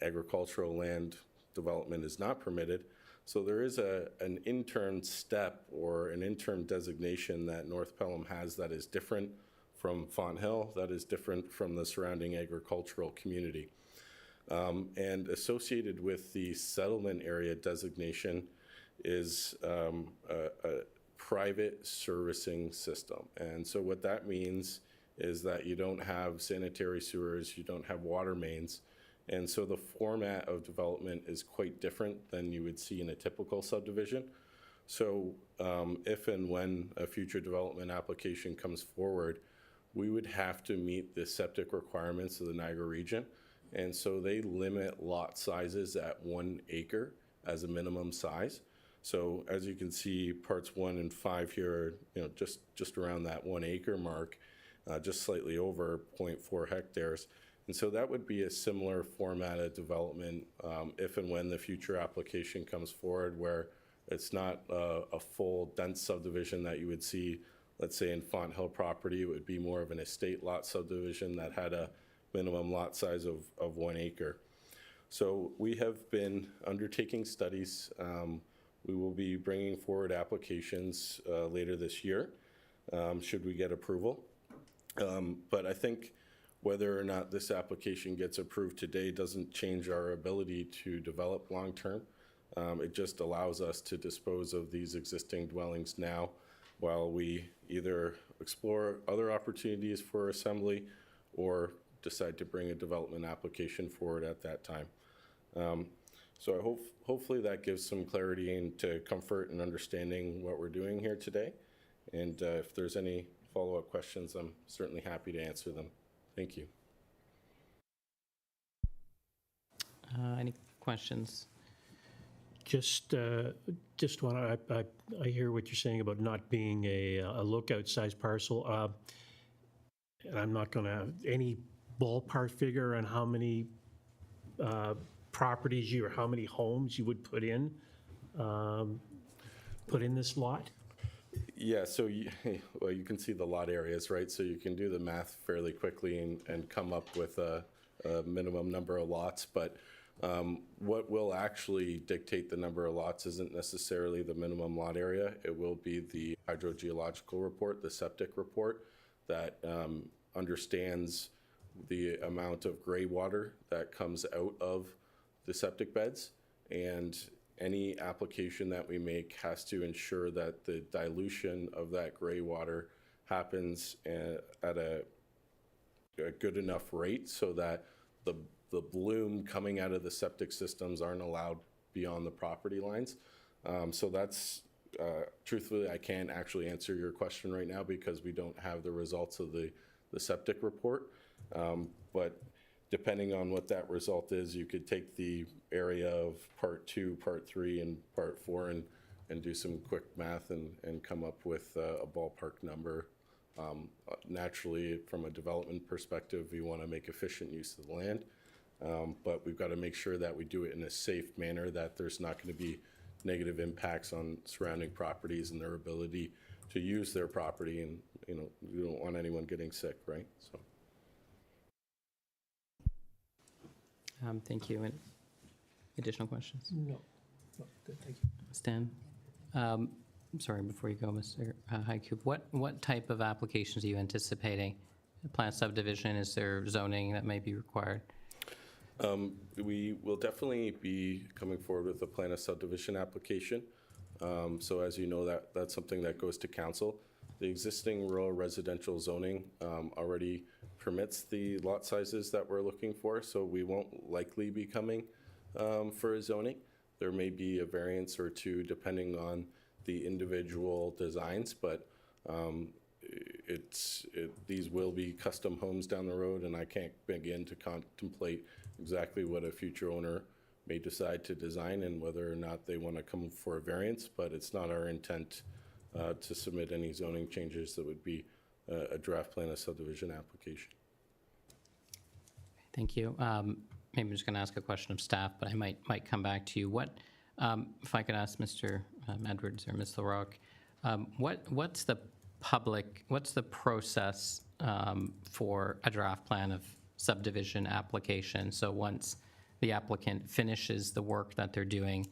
agricultural land development is not permitted. So there is an interim step or an interim designation that North Pelham has that is different from Fonthill, that is different from the surrounding agricultural community. And associated with the settlement area designation is a private servicing system. And so what that means is that you don't have sanitary sewers, you don't have water mains, and so the format of development is quite different than you would see in a typical subdivision. So if and when a future development application comes forward, we would have to meet the septic requirements of the Niagara region. And so they limit lot sizes at 1 acre as a minimum size. So as you can see, parts 1 and 5 here are, just around that 1 acre mark, just slightly over 0.4 hectares. And so that would be a similar format of development if and when the future application comes forward, where it's not a full dense subdivision that you would see, let's say in Fonthill property. It would be more of an estate lot subdivision that had a minimum lot size of 1 acre. So we have been undertaking studies. We will be bringing forward applications later this year, should we get approval. But I think whether or not this application gets approved today doesn't change our ability to develop long-term. It just allows us to dispose of these existing dwellings now while we either explore other opportunities for assembly or decide to bring a development application forward at that time. So I hopefully that gives some clarity into comfort and understanding what we're doing here today. And if there's any follow-up questions, I'm certainly happy to answer them. Thank you. Any questions? Just want to, I hear what you're saying about not being a lookout-sized parcel. And I'm not going to, any ballpark figure on how many properties or how many homes you would put in this lot? Yeah, so well, you can see the lot areas, right? So you can do the math fairly quickly and come up with a minimum number of lots. But what will actually dictate the number of lots isn't necessarily the minimum lot area. It will be the hydrogeological report, the septic report, that understands the amount of gray water that comes out of the septic beds. And any application that we make has to ensure that the dilution of that gray water happens at a good enough rate so that the bloom coming out of the septic systems aren't allowed beyond the property lines. So that's, truthfully, I can't actually answer your question right now because we don't have the results of the septic report. But depending on what that result is, you could take the area of part 2, part 3, and part 4 and do some quick math and come up with a ballpark number. Naturally, from a development perspective, we want to make efficient use of the land, but we've got to make sure that we do it in a safe manner, that there's not going to be negative impacts on surrounding properties and their ability to use their property, and we don't want anyone getting sick, right? So. Thank you. And additional questions? No. Good, thank you. Stan? Sorry, before you go, Mr. Haiku, what type of applications are you anticipating? Plan subdivision, is there zoning that may be required? We will definitely be coming forward with a plan of subdivision application. So as you know, that's something that goes to council. The existing rural residential zoning already permits the lot sizes that we're looking for, so we won't likely be coming for a zoning. There may be a variance or two depending on the individual designs, but these will be custom homes down the road, and I can't begin to contemplate exactly what a future owner may decide to design and whether or not they want to come for a variance, but it's not our intent to submit any zoning changes that would be a draft plan of subdivision application. Thank you. Maybe I'm just going to ask a question of staff, but I might come back to you. What, if I could ask Mr. Edwards or Ms. LaRocque, what's the process for a draft plan of subdivision application? So once the applicant finishes the work that they're doing,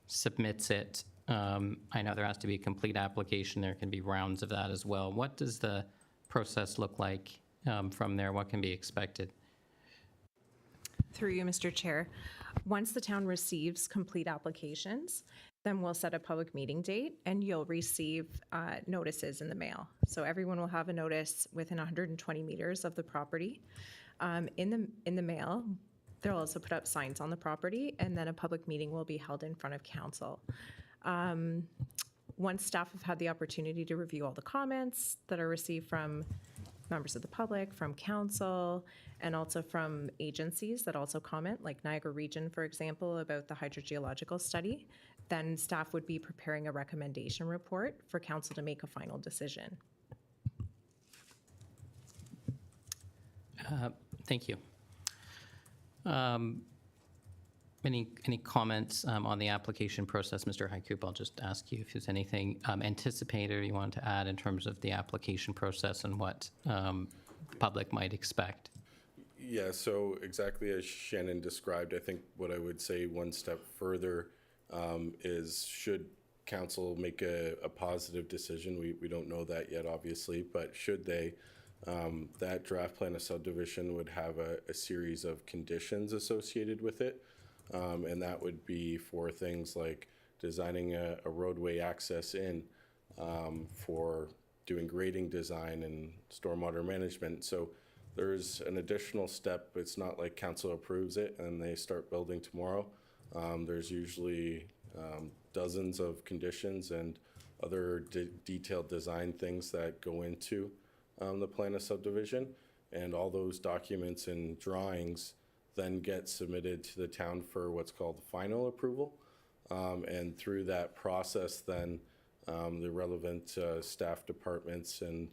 submits it, I know there has to be a complete application. There can be rounds of that as well. What does the process look like from there? What can be expected? Through you, Mr. Chair. Once the town receives complete applications, then we'll set a public meeting date and you'll receive notices in the mail. So everyone will have a notice within 120 meters of the property. In the mail, they'll also put up signs on the property, and then a public meeting will be held in front of council. Once staff have had the opportunity to review all the comments that are received from members of the public, from council, and also from agencies that also comment, like Niagara Region, for example, about the hydrogeological study, then staff would be preparing a recommendation report for council to make a final decision. Thank you. Any comments on the application process? Mr. Haikoop, I'll just ask you if there's anything anticipated you want to add in terms of the application process and what public might expect. Yeah, so exactly as Shannon described, I think what I would say one step further is should council make a positive decision, we don't know that yet obviously, but should they, that draft plan of subdivision would have a series of conditions associated with it. And that would be for things like designing a roadway access in, for doing grading design and stormwater management. So there's an additional step. It's not like council approves it and they start building tomorrow. There's usually dozens of conditions and other detailed design things that go into the plan of subdivision. And all those documents and drawings then get submitted to the town for what's called the final approval. And through that process, then the relevant staff departments and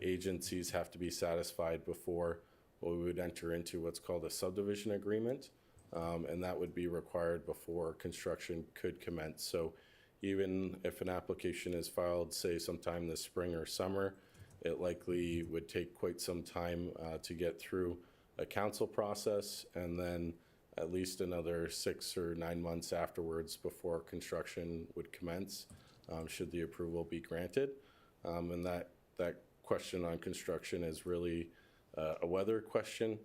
agencies have to be satisfied before we would enter into what's called a subdivision agreement. And that would be required before construction could commence. So even if an application is filed, say sometime this spring or summer, it likely would take quite some time to get through a council process, and then at least another 6 or 9 months afterwards before construction would commence, should the approval be granted. And that question on construction is really a weather question.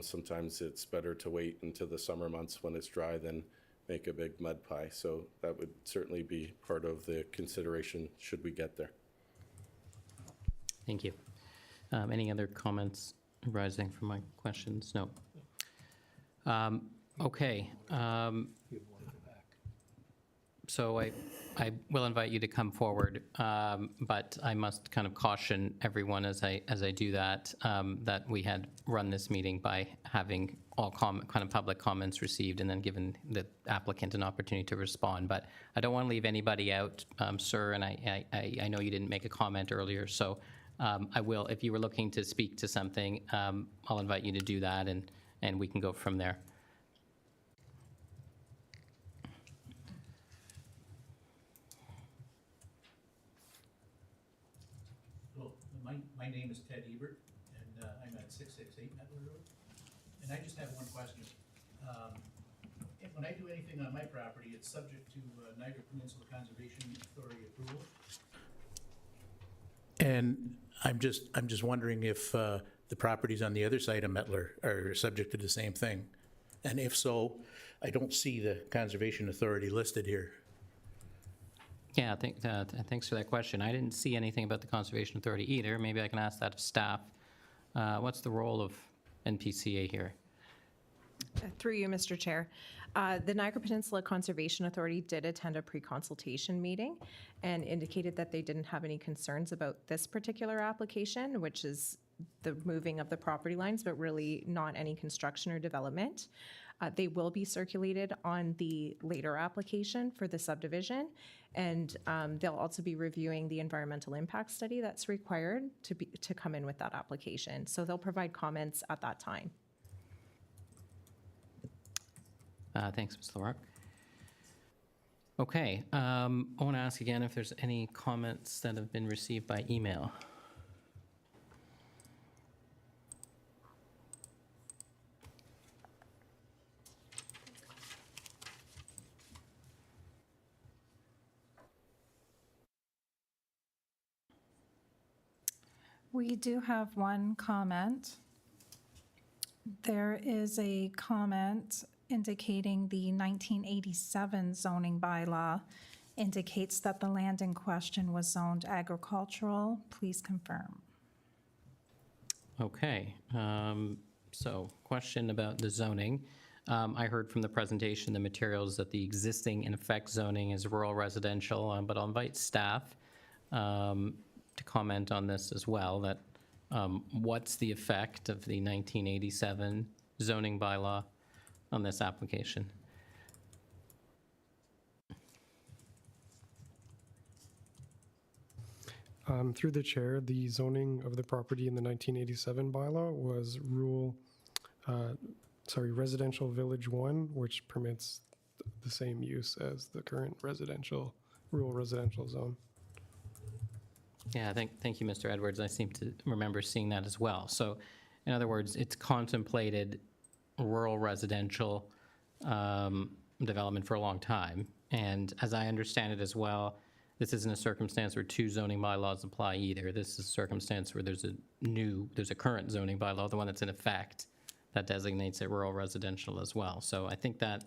Sometimes it's better to wait until the summer months when it's dry than make a big mud pie. So that would certainly be part of the consideration should we get there. Thank you. Any other comments arising from my questions? No. Okay. So I will invite you to come forward, but I must kind of caution everyone as I do that, that we had run this meeting by having all kind of public comments received and then given the applicant an opportunity to respond. But I don't want to leave anybody out, sir, and I know you didn't make a comment earlier, so I will, if you were looking to speak to something, I'll invite you to do that, and we can go from there. My name is Ted Ebert, and I'm at 668 Metler Road. And I just have one question. When I do anything on my property, it's subject to Niagara Peninsula Conservation Authority approval. And I'm just wondering if the properties on the other side of Metler are subject to the same thing. And if so, I don't see the Conservation Authority listed here. Yeah, thanks for that question. I didn't see anything about the Conservation Authority either. Maybe I can ask that of staff. What's the role of NPCA here? Through you, Mr. Chair. The Niagara Peninsula Conservation Authority did attend a pre-consultation meeting and indicated that they didn't have any concerns about this particular application, which is the moving of the property lines, but really not any construction or development. They will be circulated on the later application for the subdivision, and they'll also be reviewing the environmental impact study that's required to come in with that application. So they'll provide comments at that time. Thanks, Ms. LaRoque. Okay, I want to ask again if there's any comments that have been received by email. We do have one comment. There is a comment indicating the 1987 zoning bylaw indicates that the land in question was zoned agricultural. Please confirm. Okay, so question about the zoning. I heard from the presentation, the materials, that the existing in effect zoning is rural residential, but I'll invite staff to comment on this as well, that what's the effect of the 1987 zoning bylaw on this application? Through the chair, the zoning of the property in the 1987 bylaw was residential village 1, which permits the same use as the current rural residential zone. Yeah, thank you, Mr. Edwards. I seem to remember seeing that as well. So, in other words, it's contemplated rural residential development for a long time. And as I understand it as well, this isn't a circumstance where two zoning bylaws apply either. This is a circumstance where there's a current zoning bylaw, the one that's in effect, that designates it rural residential as well. So I think that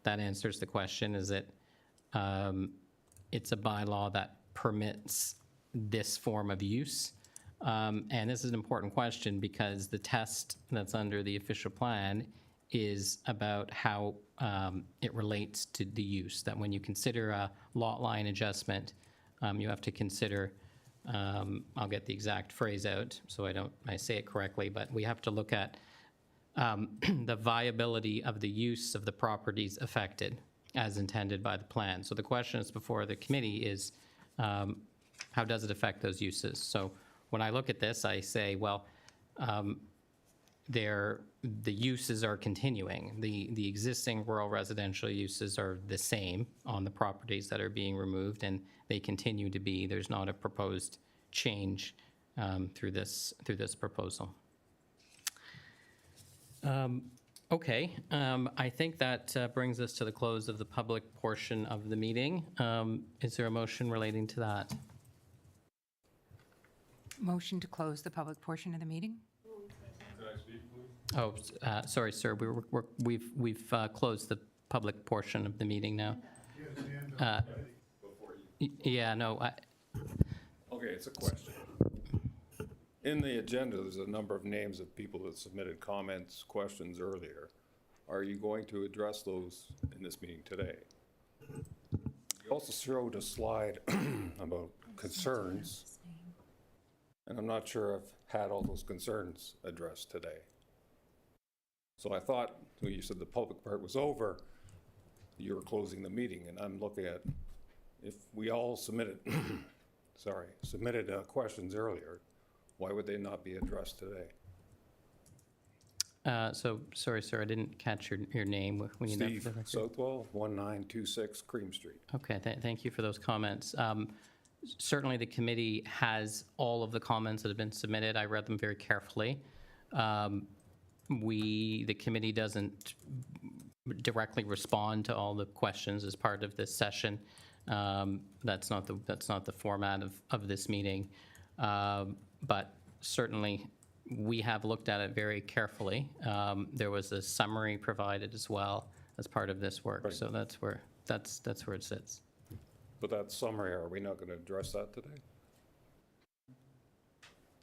answers the question, is that it's a bylaw that permits this form of use. And this is an important question because the test that's under the official plan is about how it relates to the use, that when you consider a lot line adjustment, you have to consider, I'll get the exact phrase out so I say it correctly, but we have to look at the viability of the use of the properties affected as intended by the plan. So the question that's before the committee is, how does it affect those uses? So when I look at this, I say, well, the uses are continuing. The existing rural residential uses are the same on the properties that are being removed, and they continue to be. There's not a proposed change through this proposal. Okay, I think that brings us to the close of the public portion of the meeting. Is there a motion relating to that? Motion to close the public portion of the meeting? Oh, sorry, sir, we've closed the public portion of the meeting now. Yeah, no, Okay, it's a question. In the agenda, there's a number of names of people that submitted comments, questions earlier. Are you going to address those in this meeting today? You also showed a slide about concerns, and I'm not sure I've had all those concerns addressed today. So I thought, when you said the public part was over, you were closing the meeting, and I'm looking at, if we all submitted, submitted questions earlier, why would they not be addressed today? so, sorry, sir, I didn't catch your name when you... Steve Southwell, 1926 Cream Street. Okay, thank you for those comments. Certainly, the committee has all of the comments that have been submitted. I read them very carefully. The committee doesn't directly respond to all the questions as part of this session. That's not the format of this meeting. But certainly, we have looked at it very carefully. There was a summary provided as well as part of this work, Right. so that's where it sits. But that summary, are we not going to address that today?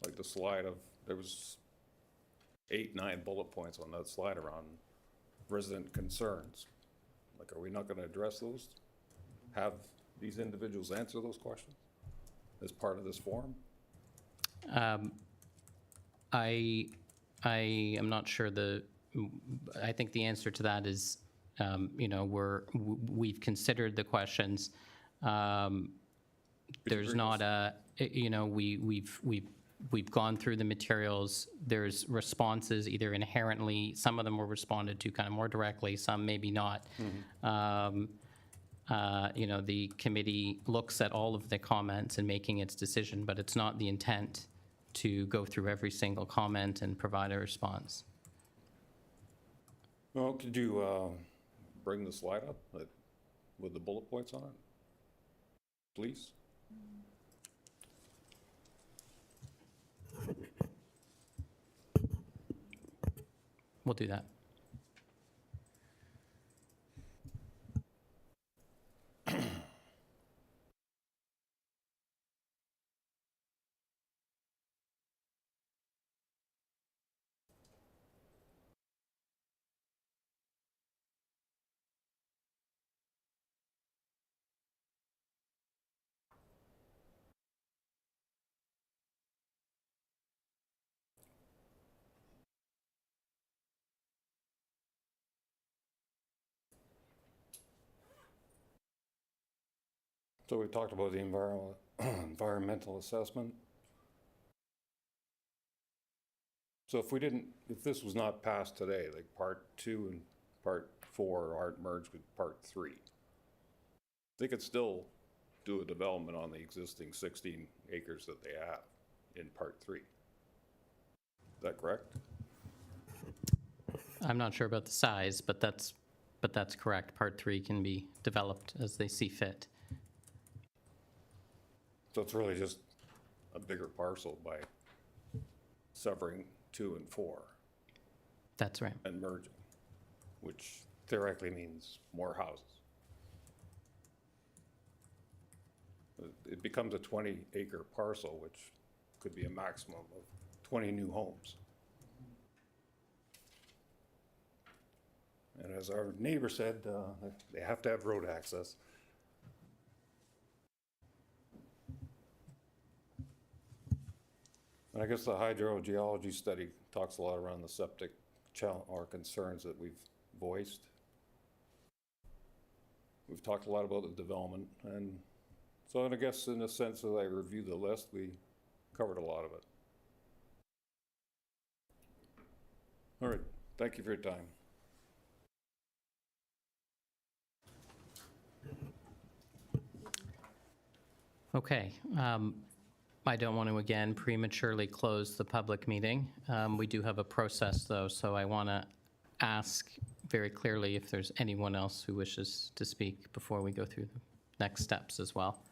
Like the slide of, there was 8, 9 bullet points on that slide around resident concerns. Like, are we not going to address those? Have these individuals answer those questions as part of this forum? I am not sure I think the answer to that is, we've considered the questions. There's not we've gone through the materials. There's responses either inherently, some of them were responded to kind of more directly, some maybe not. The committee looks at all of the comments in making its decision, but it's not the intent to go through every single comment and provide a response. Well, could you bring the slide up with the bullet points on it, please? We'll do that. So we talked about the environmental assessment. So if this was not passed today, like part 2 and part 4 aren't merged with part 3, they could still do a development on the existing 16 acres that they have in part 3. Is that correct? I'm not sure about the size, but that's correct. Part 3 can be developed as they see fit. So it's really just a bigger parcel by severing 2 and 4 That's right. and merging, which theoretically means more houses. It becomes a 20-acre parcel, which could be a maximum of 20 new homes. And as our neighbor said, they have to have road access. And I guess the hydrogeology study talks a lot around the septic or concerns that we've voiced. We've talked a lot about the development, and so I guess in a sense, as I review the list, we covered a lot of it. All right, thank you for your time. Okay. I don't want to, again, prematurely close the public meeting. We do have a process, though, so I want to ask very clearly if there's anyone else who wishes to speak before we go through the next steps as well.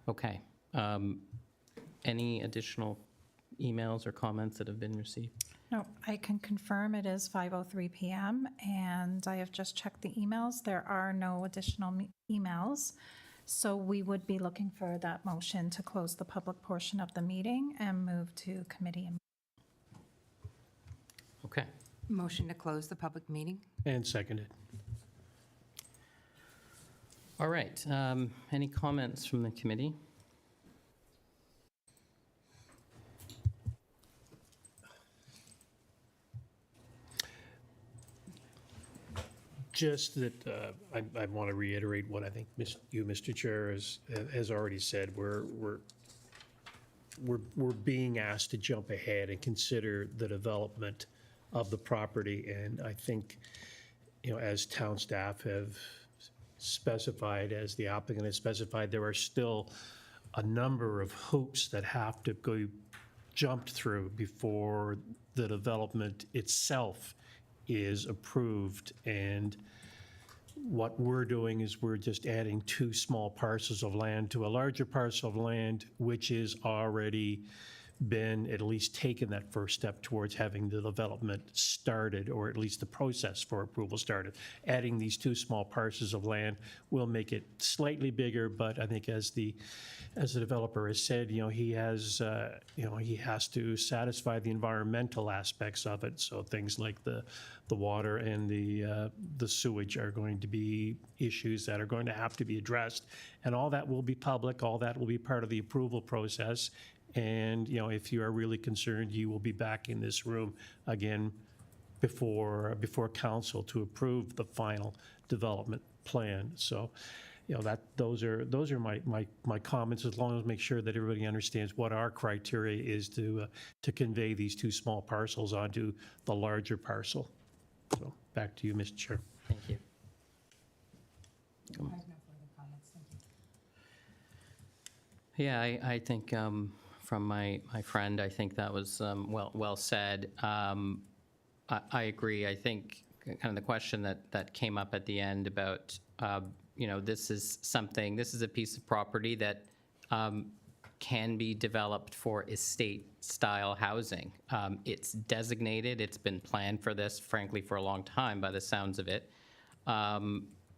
Okay. Any additional emails or comments that have been received? No, I can confirm it is 5:03 PM, and I have just checked the emails. There are no additional emails. So we would be looking for that motion to close the public portion of the meeting and move to committee. Okay. Motion to close the public meeting. And seconded. All right. Any comments from the committee? Just that I want to reiterate what I think you, Mr. Chair, has already said. We're being asked to jump ahead and consider the development of the property, and I think, as town staff have specified, as the applicant has specified, there are still a number of hoops that have to go jumped through before the development itself is approved. And what we're doing is we're just adding 2 small parcels of land to a larger parcel of land, which is already been at least taken that first step towards having the development started, or at least the process for approval started. Adding these 2 small parcels of land will make it slightly bigger, but I think as the developer has said, he has to satisfy the environmental aspects of it. So things like the water and the sewage are going to be issues that are going to have to be addressed, and all that will be public. All that will be part of the approval process. And, if you are really concerned, you will be back in this room again before council to approve the final development plan. So, those are my comments, as long as make sure that everybody understands what our criteria is to convey these 2 small parcels onto the larger parcel. So back to you, Mr. Chair. Thank you. I have no further comments. Thank you. Yeah, I think from my friend, I think that was well said. I agree. I think kind of the question that came up at the end about, this is a piece of property that can be developed for estate-style housing. It's designated, it's been planned for this, frankly, for a long time by the sounds of it.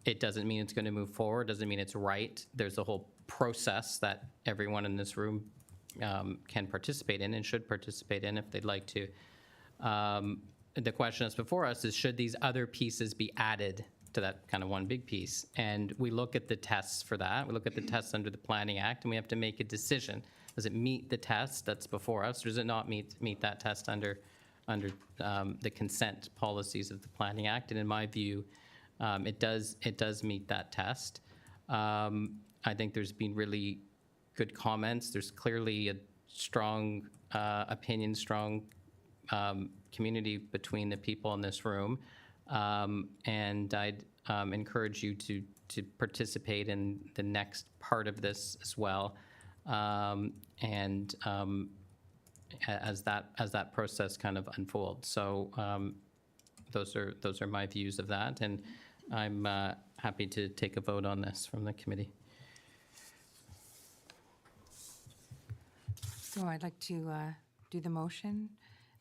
It doesn't mean it's going to move forward, doesn't mean it's right. There's a whole process that everyone in this room can participate in and should participate in if they'd like to. The question that's before us is, should these other pieces be added to that kind of one big piece? And we look at the tests for that. We look at the tests under the Planning Act, and we have to make a decision. Does it meet the test that's before us, or does it not meet that test under the consent policies of the Planning Act? And in my view, it does meet that test. I think there's been really good comments. There's clearly a strong opinion, strong community between the people in this room. And I'd encourage you to participate in the next part of this as well. And as that process kind of unfolds. So those are my views of that, and I'm happy to take a vote on this from the committee. So I'd like to do the motion.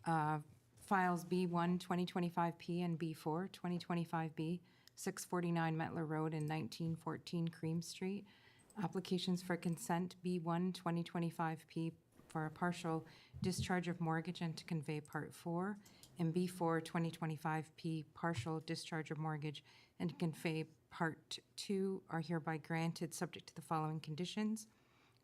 Files B1 2025P and B4 2025B, 649 Metler Road and 1914 Cream Street. Applications for consent B1 2025P for a partial discharge of mortgage and to convey Part 4, and B4 2025P partial discharge of mortgage and convey Part 2 are hereby granted subject to the following conditions.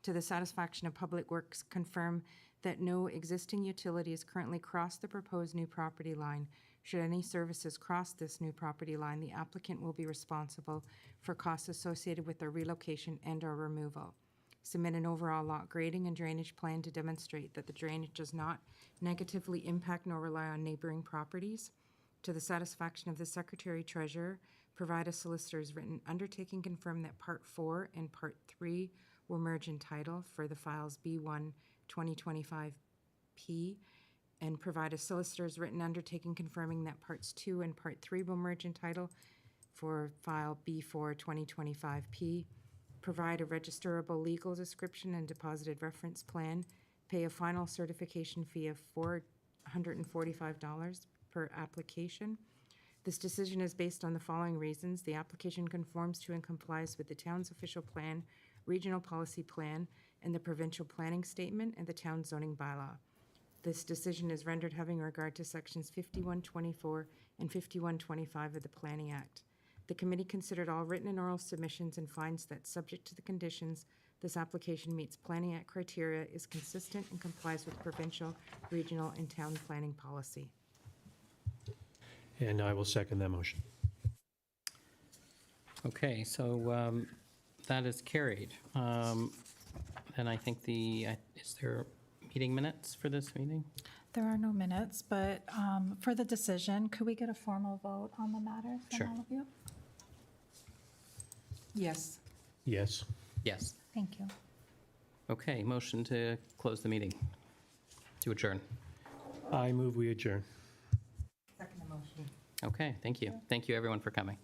To the satisfaction of Public Works, confirm that no existing utilities currently cross the proposed new property line. Should any services cross this new property line, the applicant will be responsible for costs associated with their relocation and/or removal. Submit an overall lot grading and drainage plan to demonstrate that the drainage does not negatively impact nor rely on neighboring properties. To the satisfaction of the Secretary Treasurer, provide a solicitor's written undertaking, confirm that Part 4 and Part 3 will merge in title for the files B1 2025P, and provide a solicitor's written undertaking confirming that Parts 2 and Part 3 will merge in title for file B4 2025P. Provide a registerable legal description and deposited reference plan. Pay a final certification fee of $445 per application. This decision is based on the following reasons. The application conforms to and complies with the town's official plan, regional policy plan, and the provincial planning statement and the town zoning bylaw. This decision is rendered having regard to sections 5124 and 5125 of the Planning Act. The committee considered all written and oral submissions and finds that, subject to the conditions, this application meets Planning Act criteria, is consistent, and complies with provincial, regional, and town planning policy. And I will second that motion. Okay, so that is carried. Then I think is there meeting minutes for this meeting? There are no minutes, but for the decision, could we get a formal vote on the matter Sure. from all of you? Yes. Yes. Yes. Thank you. Okay, motion to close the meeting, to adjourn. I move we adjourn. Second motion. Okay, thank you. Thank you, everyone, for coming.